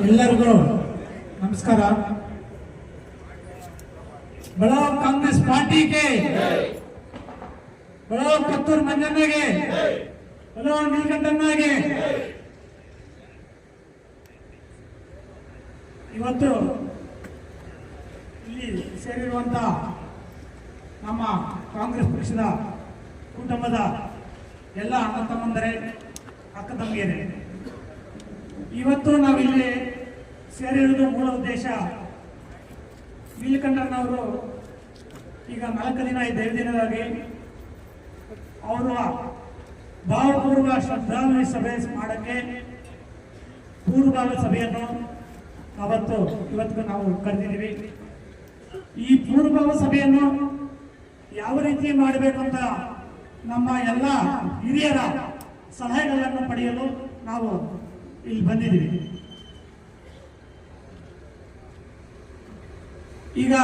ಎಲ್ಲರಿಗೂ ನಮಸ್ಕಾರ। बड़ो कांग्रेस पार्टी के बड़ो पत्तूर मंजन्नगे बड़ो नीलकंठन्नगे ಇವತ್ತು ಇಲ್ಲಿ ಸೇರಿರುವಂತ ನಮ್ಮ ಕಾಂಗ್ರೆಸ್ ಪಕ್ಷದ ಕುಟುಂಬದ ಎಲ್ಲ ಅಣ್ಣ ತಮ್ಮಂದರೆ ಅಕ್ಕ ತಂಗಿಯರೇ, ಇವತ್ತು ನಾವಿಲ್ಲಿ ಸೇರಿರುವುದು ಮೂಲ ಉದ್ದೇಶ ನೀಲಕಂಠನವರು ಈಗ 4 ದಿನ 5 ದಿನವಾಗಿ ಅವರು ಭಾವಪೂರ್ವ ಶ್ರದ್ಧಾಂಜಲಿ ಸಭೆ ಮಾಡಕ್ಕೆ ಪೂರ್ವಭಾವ ಸಭೆಯನ್ನು ಇವತ್ತು ನಾವು ಕರೆದಿದ್ದೀವಿ। ಈ ಪೂರ್ವಭಾವ ಸಭೆಯನ್ನು ಯಾವ ರೀತಿ ಮಾಡಬೇಕು ಅಂತ ನಮ್ಮ ಎಲ್ಲ ಹಿರಿಯರ ಸಲಹೆಗಳನ್ನು ಪಡೆಯಲು ನಾವು ಇಲ್ಲಿ ಬಂದಿದ್ದೀವಿ। ಈಗ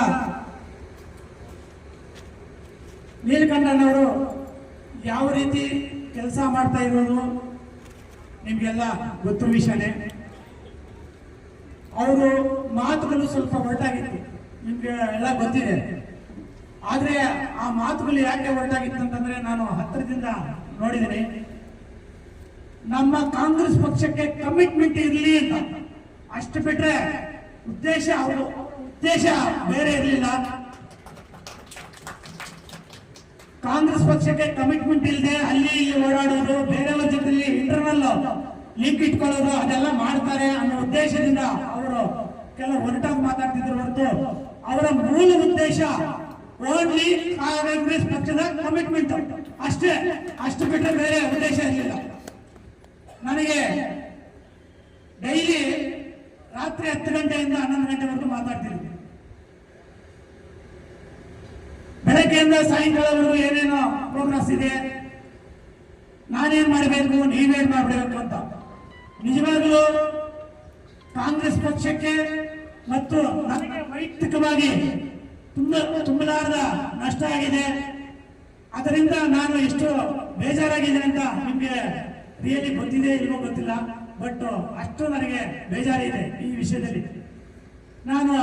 ನೀಲಕಂಠನವರು ಯಾವ ರೀತಿ ಕೆಲಸ ಮಾಡ್ತಾ ಇರೋದು ನಿಮಗೆಲ್ಲ ಗೊತ್ತು ವಿಷಯನೇ। ಅವರು ಮಾತುಗಳು ಸ್ವಲ್ಪ ಹೊರಟಾಗಿತ್ತು, ನಿಮ್ಗೆ ಎಲ್ಲ ಗೊತ್ತಿದೆ। ಆದ್ರೆ ಆ ಮಾತುಗಳು ಯಾಕೆ ಹೊರಟಾಗಿತ್ತು ಅಂತಂದ್ರೆ ನಾನು ಹತ್ತಿರದಿಂದ ನೋಡಿದ್ದೀನಿ। ನಮ್ಮ ಕಾಂಗ್ರೆಸ್ ಪಕ್ಷಕ್ಕೆ ಕಮಿಟ್ಮೆಂಟ್ ಇರಲಿ ಅಂತ, ಅಷ್ಟು ಬಿಟ್ರೆ ಉದ್ದೇಶ ಬೇರೆ ಇರಲಿಲ್ಲ। ಕಾಂಗ್ರೆಸ್ ಪಕ್ಷಕ್ಕೆ ಕಮಿಟ್ಮೆಂಟ್ ಇಲ್ಲದೆ ಅಲ್ಲಿ ಇಲ್ಲಿ ಓಡಾಡೋದು, ಬೇರೆಯವರ ಜೊತೆಲಿ ಇಂಟರ್ನಲ್ ಲಿಂಕ್ ಇಟ್ಕೊಳ್ಳೋದು, ಅದೆಲ್ಲ ಮಾಡ್ತಾರೆ ಅನ್ನೋ ಉದ್ದೇಶದಿಂದ ಅವರು ಕೆಲವು ಹೊರಟಾಗಿ ಮಾತಾಡ್ತಿದ್ರು ಹೊರತು ಅವರ ಮೂಲ ಉದ್ದೇಶ ಓನ್ಲಿ ಕಾಂಗ್ರೆಸ್ ಪಕ್ಷದ ಕಮಿಟ್ಮೆಂಟ್ ಅಷ್ಟೇ, ಅಷ್ಟು ಬಿಟ್ಟರೆ ಬೇರೆ ಉದ್ದೇಶ ಇರಲಿಲ್ಲ। ನನಗೆ ಡೈಲಿ ರಾತ್ರಿ 10 ಗಂಟೆಯಿಂದ 11 ಗಂಟೆವರೆಗೂ ಮಾತಾಡ್ತಿದ್ವಿ। ಬೆಳಗ್ಗೆಯಿಂದ ಸಾಯಂಕಾಲವರೆಗೂ ಏನೇನೋ ಪ್ರೋಗ್ರೆಸ್ ಇದೆ, ನಾನೇನ್ ಮಾಡಬೇಕು, ನೀವೇನ್ ಮಾಡಬೇಕು ಅಂತ। ನಿಜವಾಗ್ಲೂ ಕಾಂಗ್ರೆಸ್ ಪಕ್ಷಕ್ಕೆ ಮತ್ತು ನನಗೆ ವೈಯಕ್ತಿಕವಾಗಿ ತುಂಬಲಾರದ ನಷ್ಟ ಆಗಿದೆ। ಅದರಿಂದ ನಾನು ಎಷ್ಟು ಬೇಜಾರಾಗಿದೆ ಅಂತ ನಿಮ್ಗೆ ರಿಯಲಿ ಗೊತ್ತಿದೆ ಇಲ್ವೋ ಗೊತ್ತಿಲ್ಲ, ಬಟ್ ಅಷ್ಟು ನನಗೆ ಬೇಜಾರಿದೆ ಈ ವಿಷಯದಲ್ಲಿ। ನಾನು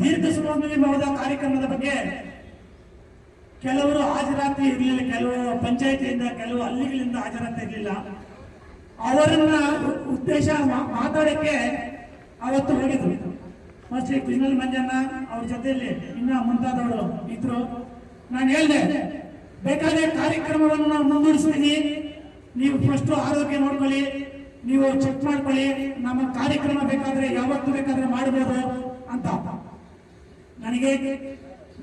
ದೀರ್ಘ ಸುಮಂಗಲಿ ಕಾರ್ಯಕ್ರಮದ ಬಗ್ಗೆ ಕೆಲವರು ಹಾಜರಾತಿ ಇರಲಿಲ್ಲ, ಕೆಲವು ಪಂಚಾಯತಿಯಿಂದ ಕೆಲವು ಹಳ್ಳಿಗಳಿಂದ ಹಾಜರಾತಿ ಇರಲಿಲ್ಲ। ಅವರನ್ನ ಉದ್ದೇಶ ಮಾತಾಡಕ್ಕೆ ಅವತ್ತು ಹೋಗಿದ್ರು। ಮತ್ತೆ ಕೃಷ್ಣಲ್ ಮಂಜಣ್ಣ ಅವ್ರ ಜೊತೆಯಲ್ಲಿ ಇನ್ನ ಮುಂತಾದವರು ಇದ್ರು। ನಾನು ಹೇಳಿದೆ, ಬೇಕಾದ್ರೆ ಕಾರ್ಯಕ್ರಮವನ್ನು ಮುಂದೂಡಿಸ್ತೀನಿ, ನೀವು ಫಸ್ಟ್ ಆರೋಗ್ಯ ನೋಡ್ಕೊಳ್ಳಿ, ನೀವು ಚೆಕ್ ಮಾಡ್ಕೊಳ್ಳಿ, ನಮ್ಮ ಕಾರ್ಯಕ್ರಮ ಬೇಕಾದ್ರೆ ಯಾವತ್ತು ಬೇಕಾದ್ರೆ ಮಾಡ್ಬೋದು ಅಂತ। ನನಗೆ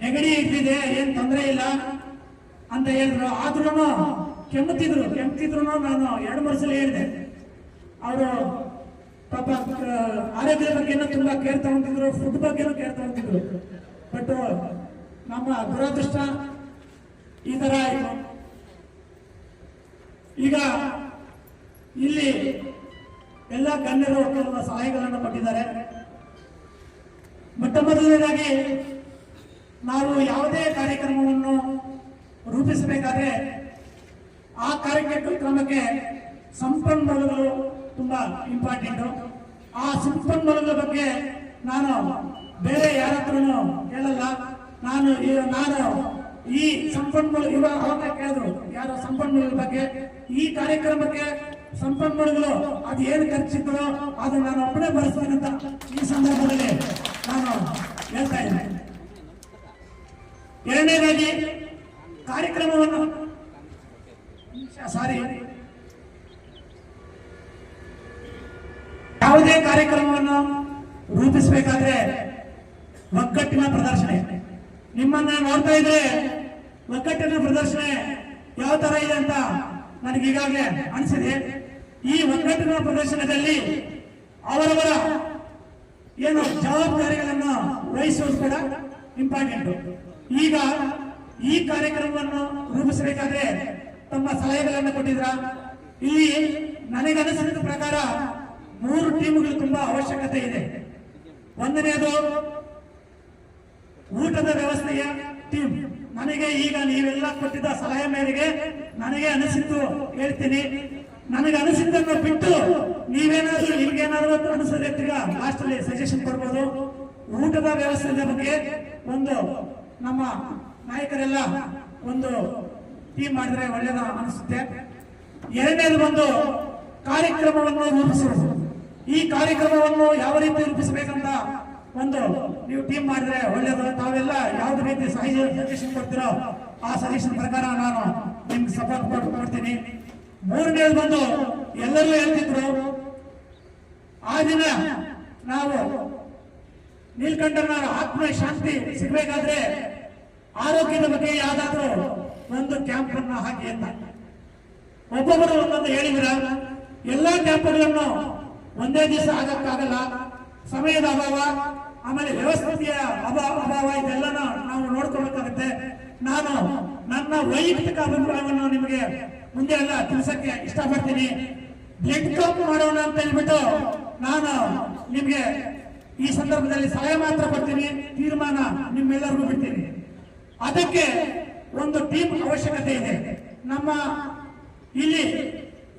ನೆಗಡಿ ಇಟ್ಟಿದೆ, ಏನ್ ತೊಂದರೆ ಇಲ್ಲ ಅಂತ ಹೇಳಿದ್ರು। ಆದ್ರೂ ಕೆಮ್ಮುತ್ತಿದ್ರು ನಾನು 2-3 ಸಲ ಹೇಳಿದೆ। ಅವರು ಪಾಪ ಆರೋಗ್ಯದ ಬಗ್ಗೆನೂ ತುಂಬಾ ಕೇರ್ ತಗೊಂತಿದ್ರು, ಫುಡ್ ಬಗ್ಗೆನೂ ಕೇರ್ ತಗೊಂತಿದ್ರು। ಬಟ್ ನಮ್ಮ ದುರದೃಷ್ಟ ಈ ತರ ಆಯ್ತು। ಈಗ ಇಲ್ಲಿ ಎಲ್ಲ ಗಣ್ಯರು ಕೆಲವು ಸಲಹೆಗಳನ್ನು ಕೊಟ್ಟಿದ್ದಾರೆ। ಮೊದಲನೇದಾಗಿ ನಾವು ಯಾವುದೇ ಕಾರ್ಯಕ್ರಮವನ್ನು ರೂಪಿಸಬೇಕಾದ್ರೆ ಆ ಕಾರ್ಯಕ್ರಮಕ್ಕೆ ಸಂಪನ್ಮೂಲಗಳು ತುಂಬಾ ಇಂಪಾರ್ಟೆಂಟ್। ಆ ಸಂಪನ್ಮೂಲಗಳ ಬಗ್ಗೆ ನಾನು ಬೇರೆ ಯಾರ ಹತ್ರನೂ ಕೇಳಲ್ಲ। ನಾನು ಈ ಸಂಪನ್ಮೂಲ ಅವಾಗ ಕೇಳಿದ್ರು ಯಾರು ಸಂಪನ್ಮೂಲಗಳ ಬಗ್ಗೆ, ಈ ಕಾರ್ಯಕ್ರಮಕ್ಕೆ ಸಂಪನ್ಮೂಲಗಳು ಅದು ಏನು ಖರ್ಚಿದ್ರು ಅದು ನಾನು ಒಬ್ಬನೇ ಭರಿಸ್ತೀನಿ ಅಂತ ಈ ಸಂದರ್ಭದಲ್ಲಿ ನಾನು ಹೇಳ್ತಾ ಇದ್ದೇನೆ। ಎರಡನೇದಾಗಿ ಕಾರ್ಯಕ್ರಮವನ್ನು ಯಾವುದೇ ಕಾರ್ಯಕ್ರಮವನ್ನು ರೂಪಿಸಬೇಕಾದ್ರೆ ಒಗ್ಗಟ್ಟಿನ ಪ್ರದರ್ಶನ, ನಿಮ್ಮನ್ನ ನೋಡ್ತಾ ಇದ್ರೆ ಒಗ್ಗಟ್ಟಿನ ಪ್ರದರ್ಶನ ಯಾವ ತರ ಇದೆ ಅಂತ ನನಗೆ ಈಗಾಗಲೇ ಅನಿಸಿದೆ। ಈ ಒಗ್ಗಟ್ಟಿನ ಪ್ರದರ್ಶನದಲ್ಲಿ ಅವರವರ ಏನು ಜವಾಬ್ದಾರಿಗಳನ್ನು ವಹಿಸುವುದು ಕೂಡ ಇಂಪಾರ್ಟೆಂಟ್। ಈಗ ಈ ಕಾರ್ಯಕ್ರಮವನ್ನು ರೂಪಿಸಬೇಕಾದ್ರೆ ತಮ್ಮ ಸಲಹೆಗಳನ್ನು ಕೊಟ್ಟಿದ್ರ। ಇಲ್ಲಿ ನನಗನಿಸಿದ ಪ್ರಕಾರ 3 ಟೀಮ್ಗಳು ತುಂಬಾ ಅವಶ್ಯಕತೆ ಇದೆ। ಒಂದನೇದು ಊಟದ ವ್ಯವಸ್ಥೆಯ ಟೀಮ್। ನನಗೆ ಈಗ ನೀವೆಲ್ಲ ಕೊಟ್ಟಿದ್ದ ಸಲಹೆ ಮೇರೆಗೆ ನನಗೆ ಅನಿಸಿದ್ದು ಹೇಳ್ತೀನಿ, ನನಗೆ ಅನಿಸಿದ್ದನ್ನು ಬಿಟ್ಟು ನೀವೇನಾದ್ರೂ ನಿಮ್ಗೇನಾದ್ರೂ ಅನಿಸದೆ ತಿರ್ಗಾ ಲಾಸ್ಟ್ ಅಲ್ಲಿ ಸಜೆಷನ್ ಕೊಡ್ಬೋದು. ಊಟದ ವ್ಯವಸ್ಥೆಯ ಬಗ್ಗೆ ಒಂದು ನಮ್ಮ ನಾಯಕರೆಲ್ಲ ಒಂದು ಟೀಮ್ ಮಾಡಿದ್ರೆ ಒಳ್ಳೇದ ಅನಿಸುತ್ತೆ. ಎರಡನೇದು ಒಂದು ಕಾರ್ಯಕ್ರಮವನ್ನು ರೂಪಿಸುವುದು. ಈ ಕಾರ್ಯಕ್ರಮವನ್ನು ಯಾವ ರೀತಿ ರೂಪಿಸಬೇಕಂತ ಒಂದು ನೀವು ಟೀಮ್ ಮಾಡಿದ್ರೆ ಒಳ್ಳೇದು. ತಾವೆಲ್ಲ ಯಾವ್ದು ರೀತಿ ಸಜೆಷನ್ ಕೊಡ್ತೀರೋ ಆ ಸಜೆಷನ್ ಪ್ರಕಾರ ನಾನು ನಿಮ್ಗೆ ಸಪೋರ್ಟ್ ಕೊಡ್ತೀನಿ. ಮೂರನೇದು ಬಂದು ಎಲ್ಲರೂ ಹೇಳ್ತಿದ್ರು ಆ ದಿನ ನಾವು ನೀಲಕಂಠನವರ ಆತ್ಮ ಶಾಂತಿ ಸಿಗ್ಬೇಕಾದ್ರೆ ಆರೋಗ್ಯದ ಬಗ್ಗೆ ಯಾವ್ದಾದ್ರು ಒಂದು ಕ್ಯಾಂಪ್ ಅನ್ನು ಹಾಕಿ ಅಂತ ಒಬ್ಬೊಬ್ಬರು ಒಂದೊಂದು ಹೇಳಿದ್ರ. ಎಲ್ಲಾ ಕ್ಯಾಂಪ್ಗಳನ್ನು ಒಂದೇ ದಿವಸ ಆಗಕ್ಕಾಗಲ್ಲ, ಸಮಯದ ಅಭಾವ, ಆಮೇಲೆ ವ್ಯವಸ್ಥೆಯ ಅಭಾವ ಇದೆಲ್ಲನ ನಾವು ನೋಡ್ಕೊಳ್ಬೇಕಾಗುತ್ತೆ. ನಾನು ನನ್ನ ವೈಯಕ್ತಿಕ ಅಭಿಪ್ರಾಯವನ್ನು ನಿಮಗೆ ಮುಂದೆ ಎಲ್ಲ ತಿಳಿಸಕ್ಕೆ ಇಷ್ಟಪಡ್ತೀನಿ. ಬ್ಲಡ್ ಕ್ಯಾಂಪ್ ಮಾಡೋಣ ಅಂತ ಹೇಳ್ಬಿಟ್ಟು ನಾನು ನಿಮ್ಗೆ ಈ ಸಂದರ್ಭದಲ್ಲಿ ಸಲಹೆ ಮಾತ್ರ ಕೊಡ್ತೀನಿ, ತೀರ್ಮಾನ ನಿಮ್ಮೆಲ್ಲರಿಗೂ ಬಿಡ್ತೀನಿ. ಅದಕ್ಕೆ ಒಂದು ಟೀಮ್ ಅವಶ್ಯಕತೆ ಇದೆ. ನಮ್ಮ ಇಲ್ಲಿ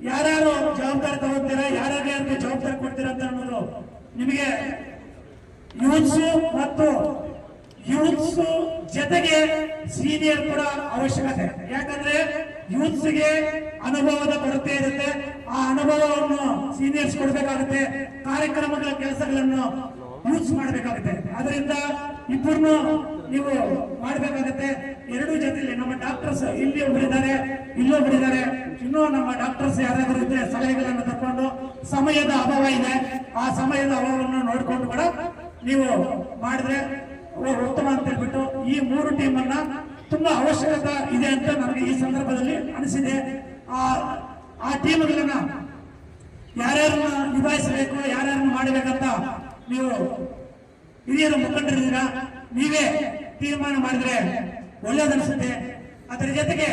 ಯಾರ್ಯಾರು ಜವಾಬ್ದಾರಿ ತಗೋತೀರಾ, ಯಾರ್ಯಾರಿಗೆ ಜವಾಬ್ದಾರಿ ಕೊಡ್ತೀರಾ ಅಂತ ಅನ್ನೋದು ನಿಮಗೆ ಯೂತ್ಸ್ ಮತ್ತು ಯೂತ್ಸ್ ಜೊತೆಗೆ ಸೀನಿಯರ್ ಕೂಡ ಅವಶ್ಯಕತೆ. ಯಾಕಂದ್ರೆ ಯೂತ್ಸ್ಗೆ ಅನುಭವದ ಕೊರತೆ ಇರುತ್ತೆ, ಆ ಅನುಭವವನ್ನು ಸೀನಿಯರ್ಸ್ ಕೊಡಬೇಕಾಗುತ್ತೆ. ಕಾರ್ಯಕ್ರಮಗಳ ಕೆಲಸಗಳನ್ನು ಯೂಸ್ ಮಾಡಬೇಕಾಗುತ್ತೆ. ಅದರಿಂದ ಇಬ್ಬರನ್ನು ನೀವು ಮಾಡಬೇಕಾಗುತ್ತೆ. ಎರಡೂ ಜೊತೆಲಿ ನಮ್ಮ ಡಾಕ್ಟರ್ಸ್ ಇಲ್ಲಿ ಒಬ್ಬರಿದ್ದಾರೆ, ಇಲ್ಲೊಬ್ಬರಿದ್ದಾರೆ. ಇನ್ನೂ ನಮ್ಮ ಡಾಕ್ಟರ್ಸ್ ಯಾರಾದರೂ ಇದ್ರೆ ಸಲಹೆಗಳನ್ನು ತಕೊಂಡು, ಸಮಯದ ಅಭಾವ ಇದೆ, ಆ ಸಮಯದ ಅಭಾವವನ್ನು ನೋಡಿಕೊಂಡು ಕೂಡ ನೀವು ಮಾಡಿದ್ರೆ ಉತ್ತಮ ಅಂತ ಹೇಳ್ಬಿಟ್ಟು ಈ ಮೂರು ಟೀಮ್ ಅನ್ನ ತುಂಬಾ ಅವಶ್ಯಕತೆ ಇದೆ ಅಂತ ನನಗೆ ಈ ಸಂದರ್ಭದಲ್ಲಿ ಅನಿಸಿದೆ. ಆ ಟೀಮ್ಗಳನ್ನ ಯಾರ್ಯಾರನ್ನ ನಿಭಾಯಿಸಬೇಕು, ಯಾರ್ಯಾರನ್ನ ಮಾಡಬೇಕಂತ ನೀವು ಹಿರಿಯರು ಮುಖಂಡರಿದ್ದೀರಾ, ನೀವೇ ತೀರ್ಮಾನ ಮಾಡಿದ್ರೆ ಒಳ್ಳೇದನ್ಸುತ್ತೆ. ಅದರ ಜೊತೆಗೆ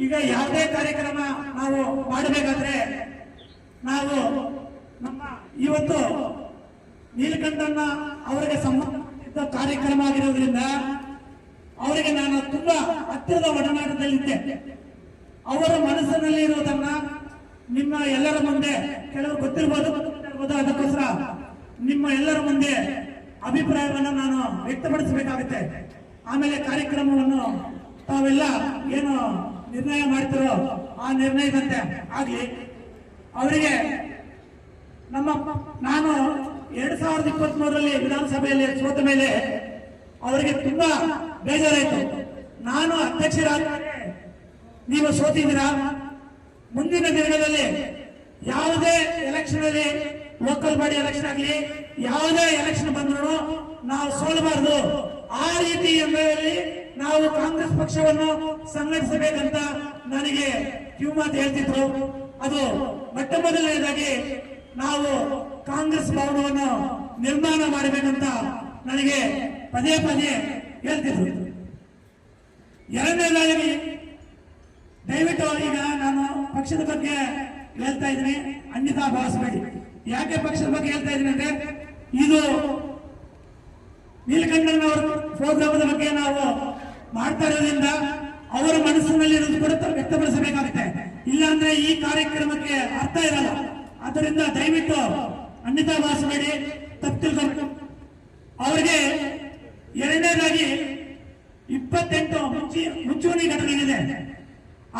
ಈಗ ಯಾವುದೇ ಕಾರ್ಯಕ್ರಮ ನಾವು ಮಾಡಬೇಕಾದ್ರೆ ನಾವು ನಮ್ಮ ಇವತ್ತು ನೀಲಕಂಠಣ್ಣ ಅವರಿಗೆ ಸಂಬಂಧಿಸಿದ ಕಾರ್ಯಕ್ರಮ ಆಗಿರೋದ್ರಿಂದ ಅವರಿಗೆ ನಾನು ತುಂಬಾ ಹತ್ತಿರದ ಒಡನಾಟದಲ್ಲಿದ್ದೆ. ಅವರ ಮನಸ್ಸಿನಲ್ಲಿ ಇರುವುದನ್ನ ನಿಮ್ಮ ಎಲ್ಲರ ಮುಂದೆ ಕೆಲವು ಗೊತ್ತಿರ್ಬೋದು, ಅದಕ್ಕೋಸ್ಕರ ನಿಮ್ಮ ಎಲ್ಲರ ಮುಂದೆ ಅಭಿಪ್ರಾಯವನ್ನು ನಾನು ವ್ಯಕ್ತಪಡಿಸಬೇಕಾಗುತ್ತೆ. ಆಮೇಲೆ ಕಾರ್ಯಕ್ರಮವನ್ನು ತಾವೆಲ್ಲ ಏನು ನಿರ್ಣಯ ಮಾಡ್ತಿರೋ ಆ ನಿರ್ಣಯದಂತೆ ಆಗ್ಲಿ. ಅವರಿಗೆ ನಾನು 2023ರಲ್ಲಿ ವಿಧಾನಸಭೆಯಲ್ಲಿ ಸೋತ ಮೇಲೆ ಅವರಿಗೆ ತುಂಬಾ ಬೇಜಾರಾಯಿತು. ನಾನು ಅಧ್ಯಕ್ಷರಾದ ನೀವು ಸೋತಿದ್ದೀರಾ, ಮುಂದಿನ ದಿನಗಳಲ್ಲಿ ಯಾವುದೇ ಎಲೆಕ್ಷನ್ ಅಲ್ಲಿ, ಲೋಕಲ್ ಬಾಡಿ ಎಲೆಕ್ಷನ್ ಆಗಲಿ, ಯಾವುದೇ ಎಲೆಕ್ಷನ್ ಬಂದ್ರು ನಾವು ಸೋಲಬಾರದು. ಆ ರೀತಿ ಎಂಬಲ್ಲಿ ನಾವು ಕಾಂಗ್ರೆಸ್ ಪಕ್ಷವನ್ನು ಸಂಘಟಿಸಬೇಕಂತ ನನಗೆ ಕಿವಿಮಾತು ಹೇಳ್ತಿದ್ರು. ಅದು ಮೊಟ್ಟ ಮೊದಲನೇದಾಗಿ ನಾವು ಕಾಂಗ್ರೆಸ್ ಭವನವನ್ನು ನಿರ್ಮಾಣ ಮಾಡಬೇಕಂತ ನನಗೆ ಪದೇ ಪದೇ ಹೇಳ್ತಿದ್ರು. ಎರಡನೇದಾಗಿ ದಯವಿಟ್ಟು ಈಗ ನಾನು ಪಕ್ಷದ ಬಗ್ಗೆ ಹೇಳ್ತಾ ಇದ್ದೀನಿ, ಅನ್ಯತಾ ಭಾವಿಸಬೇಡಿ. ಯಾಕೆ ಪಕ್ಷದ ಬಗ್ಗೆ ಹೇಳ್ತಾ ಇದ್ದೀನಿ ಅಂದ್ರೆ, ಇದು ನೀಲಕಂಠನವರ ಪ್ರೋಗ್ರಾಮದ ಬಗ್ಗೆ ನಾವು ಮಾಡ್ತಾ ಇರೋದ್ರಿಂದ ಅವರ ಮನಸ್ಸಿನಲ್ಲಿ ಇರೋದು ಕೂಡ ವ್ಯಕ್ತಪಡಿಸಬೇಕಾಗುತ್ತೆ. ಇಲ್ಲಾಂದ್ರೆ ಈ ಕಾರ್ಯಕ್ರಮಕ್ಕೆ ಅರ್ಥ ಇರಲ್ಲ. ಆದ್ದರಿಂದ ದಯವಿಟ್ಟು ಅನ್ಯತಾ ಭಾವಿಸಬೇಡಿ, ತಪ್ಪು ತಿಳ್ಕೊಂಡು. ಅವರಿಗೆ ಎರಡನೇದಾಗಿ 28 ಮುಂಚೂಣಿ ಘಟಕಗಳಿದೆ.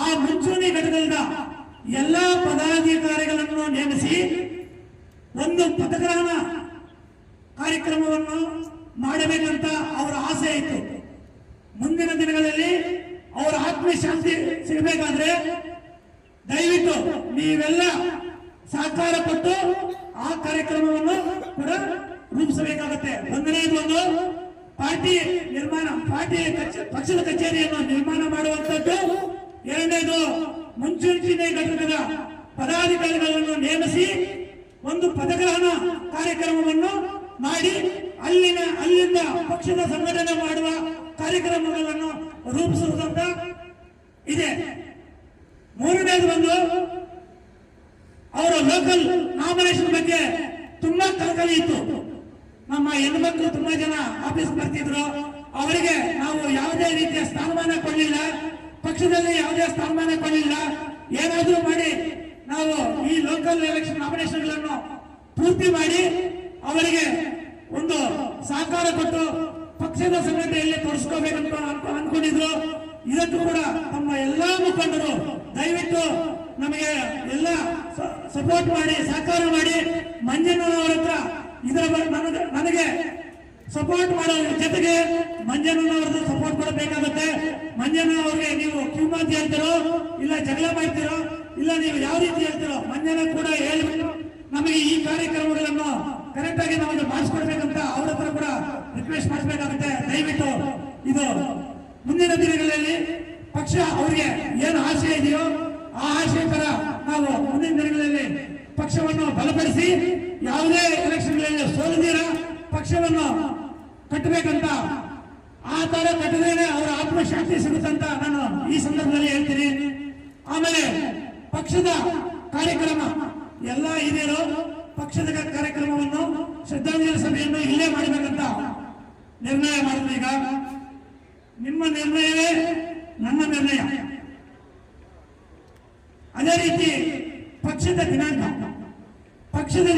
ಆ ಮುಂಚೂಣಿ ಘಟಕದ ಎಲ್ಲಾ ಪದಾಧಿಕಾರಿಗಳನ್ನು ನೇಮಿಸಿ ಒಂದು ಪಥಗ್ರಹಣ ಕಾರ್ಯಕ್ರಮವನ್ನು ಮಾಡಬೇಕಂತ ಅವರ ಆಸೆ ಇತ್ತು. ಮುಂದಿನ ದಿನಗಳಲ್ಲಿ ಅವರ ಆತ್ಮ ಶಾಂತಿ ಸಿಗಬೇಕಾದ್ರೆ ದಯವಿಟ್ಟು ನೀವೆಲ್ಲ ಸಹಕಾರ ಕೊಟ್ಟು ಆ ಕಾರ್ಯಕ್ರಮವನ್ನು ಕೂಡ ರೂಪಿಸಬೇಕಾಗುತ್ತೆ. ಒಂದನೇದು ಪಾರ್ಟಿ ನಿರ್ಮಾಣ, ಪಕ್ಷದ ಕಚೇರಿಯನ್ನು ನಿರ್ಮಾಣ ಮಾಡುವಂತದ್ದು. ಎರಡನೇದು ಮುಂಚೂಣಿ ಘಟಕದ ಪದಾಧಿಕಾರಿಗಳನ್ನು ನೇಮಿಸಿ ಒಂದು ಪದಗ್ರಹಣ ಕಾರ್ಯಕ್ರಮವನ್ನು ಮಾಡಿ ಅಲ್ಲಿಂದ ಪಕ್ಷದ ಸಂಘಟನೆ ಮಾಡುವ ಕಾರ್ಯಕ್ರಮಗಳನ್ನು ರೂಪಿಸುವುದಂತ ಇದೆ. ಮೂರನೇದು ಅವರ ಲೋಕಲ್ ನಾಮಿನೇಷನ್ ಬಗ್ಗೆ ತುಂಬಾ ಕಳಕಳಿ ಇತ್ತು. ನಮ್ಮ ಹೆಣ್ಮಕ್ಳು ತುಂಬಾ ಜನ ಆಫೀಸ್ ಬರ್ತಿದ್ರು, ಅವರಿಗೆ ನಾವು ಯಾವುದೇ ರೀತಿಯ ಸ್ಥಾನಮಾನ ಕೊಡಲಿಲ್ಲ, ಪಕ್ಷದಲ್ಲಿ ಯಾವುದೇ ಸ್ಥಾನಮಾನ ಕೊಡಲಿಲ್ಲ. ಏನಾದ್ರೂ ಮಾಡಿ ನಾವು ಈ ಲೋಕಲ್ ಎಲೆಕ್ಷನ್ ನಾಮಿನೇಷನ್ಗಳನ್ನು ಪೂರ್ತಿ ಮಾಡಿ ಅವರಿಗೆ ಒಂದು ಸಹಕಾರ ಕೊಟ್ಟು ಪಕ್ಷದ ಸಂಘಟನೆಯಲ್ಲಿ ತೊಡಸ್ಕೋಬೇಕಂತ ಅನ್ಕೊಂಡಿದ್ರು. ಇದಕ್ಕೂ ಕೂಡ ತಮ್ಮ ಎಲ್ಲಾ ಮುಖಂಡರು ದಯವಿಟ್ಟು ನಮಗೆ ಎಲ್ಲ ಸಪೋರ್ಟ್ ಮಾಡಿ ಸಹಕಾರ ಮಾಡಿ ಮಂಜಣ್ಣನವರ ಹತ್ರ ಇದರ ನನಗೆ ಸಪೋರ್ಟ್ ಮಾಡೋ ಜೊತೆಗೆ ಮಂಜಣ್ಣನವ್ರದ್ದು ಸಪೋರ್ಟ್ ಕೊಡಬೇಕಾಗುತ್ತೆ. ಮಂಜಣ್ಣನವ್ರಿಗೆ ನೀವು ಕಿಮ್ಮತ್ ಹೇಳ್ತಿರೋ ಇಲ್ಲ ಜಗಳ ಮಾಡ್ತಿರೋ ಇಲ್ಲ ನೀವು ಯಾವ ರೀತಿ ಹೇಳ್ತಿರೋ ಮಂಜಣ್ಣ ಕೂಡ ಹೇಳ್ಬಿಟ್ಟು ನಮಗೆ ಈ ಕಾರ್ಯಕ್ರಮಗಳನ್ನು ಕರೆಕ್ಟ್ ಆಗಿ ನಮಗೆ ಮಾಡಿಸ್ಕೊಡ್ಬೇಕಂತ ಅವ್ರ ಹತ್ರ ಕೂಡ ರಿಕ್ವೆಸ್ಟ್ ಮಾಡಿಸ್ಬೇಕಾಗುತ್ತೆ. ದಯವಿಟ್ಟು ಇದು ಮುಂದಿನ ದಿನಗಳಲ್ಲಿ ಪಕ್ಷ ಅವರಿಗೆ ಏನು ಆಶಯ ಇದೆಯೋ ಆ ಆಶಯ ತರ ನಾವು ಮುಂದಿನ ದಿನಗಳಲ್ಲಿ ಪಕ್ಷವನ್ನು ಬಲಪಡಿಸಿ ಯಾವುದೇ ಎಲೆಕ್ಷನ್ಗಳಲ್ಲಿ ಸೋಲದಿರ ಪಕ್ಷವನ್ನು ಕಟ್ಟಬೇಕಂತ, ಆ ತರ ಕಟ್ಟದೇನೆ ಅವರ ಆತ್ಮಶಾಂತಿ ಸಿಗುತ್ತಂತ ನಾನು ಈ ಸಂದರ್ಭದಲ್ಲಿ ಹೇಳ್ತೀನಿ. ಆಮೇಲೆ ಪಕ್ಷದ ಕಾರ್ಯಕ್ರಮ ಎಲ್ಲ ಹಿರಿಯರು ಪಕ್ಷದ ಕಾರ್ಯಕ್ರಮವನ್ನು ಶ್ರದ್ಧಾಂಜಲಿ ಸಭೆಯನ್ನು ಇಲ್ಲೇ ಮಾಡಬೇಕಂತ ನಿರ್ಣಯ ಮಾಡಿದ್ರು. ಈಗ ನಿಮ್ಮ ನಿರ್ಣಯವೇ ನನ್ನ ನಿರ್ಣಯ. ಅದೇ ರೀತಿ ಪಕ್ಷದ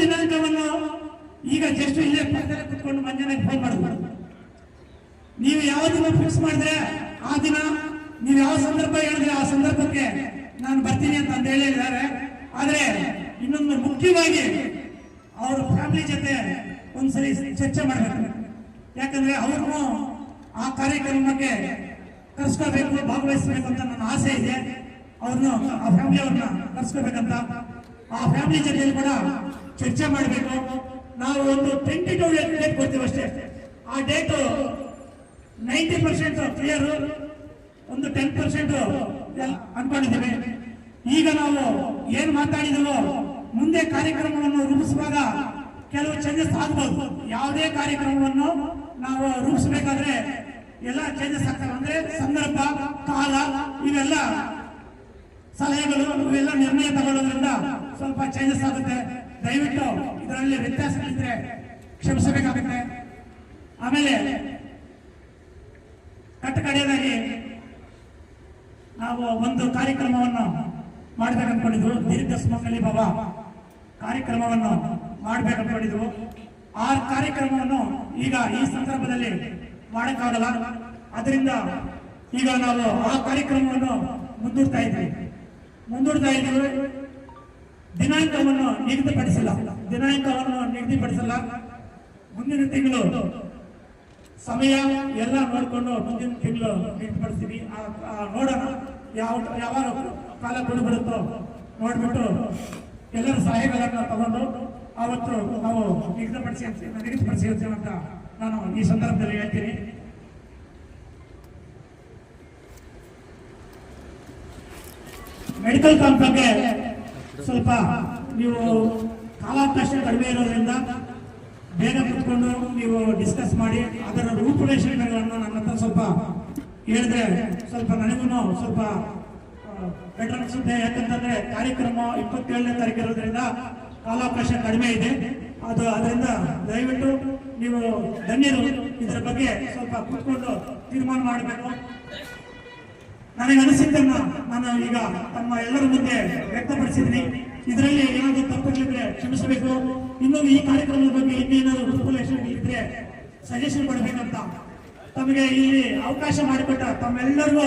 ದಿನಾಂಕವನ್ನು ಈಗ ಜಸ್ಟ್ ಇಲ್ಲೇ ಪಕ್ಕದಲ್ಲಿ ಕುತ್ಕೊಂಡು ಮಂಜಾನೆಗೆ ಫೋನ್ ಮಾಡಬಾರ್ದು. ನೀವು ಯಾವ ದಿನ ಫಿಕ್ಸ್ ಮಾಡಿದ್ರೆ ಆ ದಿನ ನೀವು ಯಾವ ಸಂದರ್ಭ ಹೇಳಿದ್ರೆ ಆ ಸಂದರ್ಭಕ್ಕೆ ನಾನು ಬರ್ತೀನಿ ಅಂತ ಹೇಳಿದ್ದಾರೆ. ಆದ್ರೆ ಇನ್ನೊಂದು ಮುಖ್ಯವಾಗಿ ಅವ್ರ ಫ್ಯಾಮಿಲಿ ಜೊತೆ ಒಂದ್ಸರಿ ಚರ್ಚೆ ಮಾಡಬೇಕು. ಯಾಕಂದ್ರೆ ಅವ್ರನ್ನು ಆ ಕಾರ್ಯಕ್ರಮಕ್ಕೆ ಕರ್ಸ್ಕೋಬೇಕು, ಭಾಗವಹಿಸಬೇಕು ಅಂತ ನನ್ನ ಆಸೆ ಇದೆ. ಅವ್ರನ್ನ ಆ ಫ್ಯಾಮಿಲಿ ಅವ್ರನ್ನ ಕರ್ಸ್ಕೋಬೇಕಂತ ಆ ಫ್ಯಾಮಿಲಿ ಜೊತೆಯಲ್ಲಿ ಕೂಡ ಚರ್ಚೆ ಮಾಡಬೇಕು. ನಾವು ಒಂದು 22 ಡೇಟ್ ಕೊಡ್ತೀವಿ ಅಷ್ಟೇ. ಆ ಡೇಟು 90% ಕ್ಲಿಯರ್, ಒಂದು 10% ಅನ್ಕೊಂಡಿದ್ದೀವಿ. ಈಗ ನಾವು ಏನ್ ಮಾತಾಡಿದವೋ ಮುಂದೆ ಕಾರ್ಯಕ್ರಮವನ್ನು ರೂಪಿಸುವಾಗ ಕೆಲವು ಚೇಂಜಸ್ ಆಗ್ಬೋದು. ಯಾವುದೇ ಕಾರ್ಯಕ್ರಮವನ್ನು ನಾವು ರೂಪಿಸಬೇಕಾದ್ರೆ ಎಲ್ಲ ಚೇಂಜಸ್ ಆಗ್ತವೆ. ಅಂದ್ರೆ ಸಂದರ್ಭ, ಕಾಲ, ಇವೆಲ್ಲ ಸಲಹೆಗಳು, ಇವೆಲ್ಲ ನಿರ್ಣಯ ತಗೊಳ್ಳೋದ್ರಿಂದ ಸ್ವಲ್ಪ ಚೇಂಜಸ್ ಆಗುತ್ತೆ. ದಯವಿಟ್ಟು ಇದರಲ್ಲಿ ವ್ಯತ್ಯಾಸಗಳಿದ್ರೆ ಕ್ಷಮಿಸಬೇಕಾಗುತ್ತೆ. ಆಮೇಲೆ ಕಟ್ಟಕಡೆಯದಾಗಿ ನಾವು ಒಂದು ಕಾರ್ಯಕ್ರಮವನ್ನು ಮಾಡ್ಬೇಕಂದ್ಕೊಂಡಿದ್ವು. ದೀರ್ಘ ಸುಮಂಗಲಿ ಬಾಬಾ ಕಾರ್ಯಕ್ರಮವನ್ನು ಮಾಡ್ಬೇಕಂದ್ಕೊಂಡಿದ್ವು. ಆ ಕಾರ್ಯಕ್ರಮವನ್ನು ಈಗ ಈ ಸಂದರ್ಭದಲ್ಲಿ ಮಾಡಕ್ಕಾಗಲ್ಲ. ಅದರಿಂದ ಈಗ ನಾವು ಆ ಕಾರ್ಯಕ್ರಮವನ್ನು ಮುಂದೂಡ್ತಾ ಇದ್ದೀವಿ. ದಿನಾಂಕವನ್ನು ನಿಗದಿಪಡಿಸಿಲ್ಲ. ಮುಂದಿನ ತಿಂಗಳು ಸಮಯ ಎಲ್ಲ ನೋಡಿಕೊಂಡು ಮುಂದಿನ ತಿಂಗಳು ನಿಗದಿಪಡಿಸ್ತೀವಿ. ನೋಡೋಣ ಯಾವಾಗ ಕಾಲ ಬಿಡುತ್ತೋ ನೋಡ್ಬಿಟ್ಟು ಎಲ್ಲರ ಸಹಾಯಗಳನ್ನು ತಗೊಂಡು ಅವತ್ತು ನಾವು ನಿಗದಿಪಡಿಸಿ ಅಂತ ನಾನು ಈ ಸಂದರ್ಭದಲ್ಲಿ ಹೇಳ್ತೀನಿ. ಮೆಡಿಕಲ್ ಕ್ಯಾಂಪ್ ಬಗ್ಗೆ ಸ್ವಲ್ಪ ನೀವು ಕಾಲಾವಕಾಶ ಕಡಿಮೆ ಇರೋದ್ರಿಂದ ಬೇಗ ಕುತ್ಕೊಂಡು ನೀವು ಡಿಸ್ಕಸ್ ಮಾಡಿ ಅದರ ರೂಪುರೇಷೆಗಳನ್ನು ನನ್ನ ಹತ್ರ ಸ್ವಲ್ಪ ಹೇಳಿದ್ರೆ ಸ್ವಲ್ಪ ನನಗೂ ಸ್ವಲ್ಪ ಬೆಟರ್ ಅನ್ಸುತ್ತೆ. ಯಾಕಂತಂದ್ರೆ ಕಾರ್ಯಕ್ರಮ 27ನೇ ತಾರೀಕು ಇರೋದ್ರಿಂದ ಕಾಲಾವಕಾಶ ಕಡಿಮೆ ಇದೆ. ಅದರಿಂದ ದಯವಿಟ್ಟು ನೀವು ಧನ್ಯರು ಇದರ ಬಗ್ಗೆ ಸ್ವಲ್ಪ ಕೂತ್ಕೊಂಡು ತೀರ್ಮಾನ ಮಾಡಬೇಕು. ನನಗೆ ಅನಿಸಿದ್ದನ್ನ ನಾನು ಈಗ ತಮ್ಮ ಎಲ್ಲರ ಮುಂದೆ ವ್ಯಕ್ತಪಡಿಸಿದ್ದೀನಿ. ಇದರಲ್ಲಿ ಏನಾದರೂ ತಪ್ಪುಗಳಿದ್ರೆ ಕ್ಷಮಿಸಬೇಕು. ಇನ್ನೊಂದು ಈ ಕಾರ್ಯಕ್ರಮದ ಬಗ್ಗೆ ಇನ್ನೇನಾದರೂ ರೂಪುರೇಷೆ ಇದ್ರೆ ಸಜೆಷನ್ ಕೊಡಬೇಕಂತ ತಮಗೆ ಇಲ್ಲಿ ಅವಕಾಶ ಮಾಡಿಕೊಟ್ಟ ತಮ್ಮೆಲ್ಲರಿಗೂ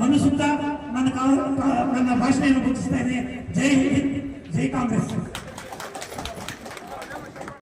ಮನಸುತ್ತಾ ನನ್ನ ಭಾಷಣೆಯನ್ನು ಮುಗಿಸ್ತಾ ಇದ್ದೀನಿ. ಜೈ ಹಿಂದ್, ಜೈ ಕಾಂಗ್ರೆಸ್.